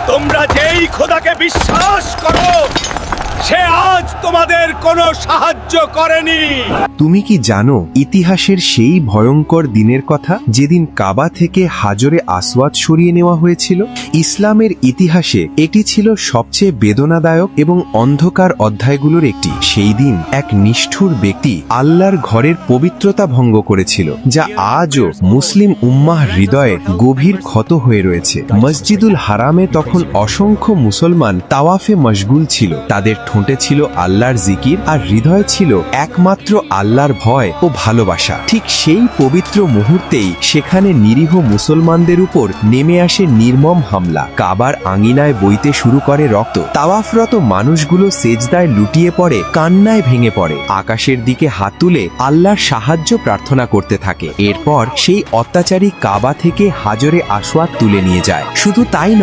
তোমরা যেই খোদাকে বিশ্বাস করো সে আজ তোমাদের কোনো সাহায্য করেনি। তুমি কি জানো ইতিহাসের সেই ভয়ঙ্কর দিনের কথা যেদিন কাবা থেকে হাজরে আসওয়াদ সরিয়ে নেওয়া হয়েছিল? ইসলামের ইতিহাসে এটি ছিল সবচেয়ে বেদনাদায়ক এবং অন্ধকার অধ্যায়গুলোর একটি। সেই দিন এক নিষ্ঠুর ব্যক্তি আল্লাহর ঘরের পবিত্রতা ভঙ্গ করেছিল, যা আজও মুসলিম উম্মাহ হৃদয়ে গভীর ক্ষত হয়ে রয়েছে। মসজিদুল হারামে তখন অসংখ্য মুসলমান তাওয়াফে মশগুল ছিল। তাদের ঠোঁটে ছিল আল্লাহর জিকির আর হৃদয়ে ছিল একমাত্র আল্লাহর ভয় ও ভালোবাসা। ঠিক সেই পবিত্র মুহূর্তেই সেখানে নিরীহ মুসলমানদের উপর নেমে আসে নির্মম হামলা। কাবার আঙিনায় বইতে শুরু করে রক্ত। তাওয়াফরত মানুষগুলো সেজদায় লুটিয়ে পড়ে, কান্নায় ভেঙে পড়ে, আকাশের দিকে হাত তুলে আল্লাহর সাহায্য প্রার্থনা করতে থাকে। এরপর সেই অত্যাচারী কাবা থেকে হাজরে আসওয়াদ তুলে নিয়ে যায়। শুধু তাই নয়,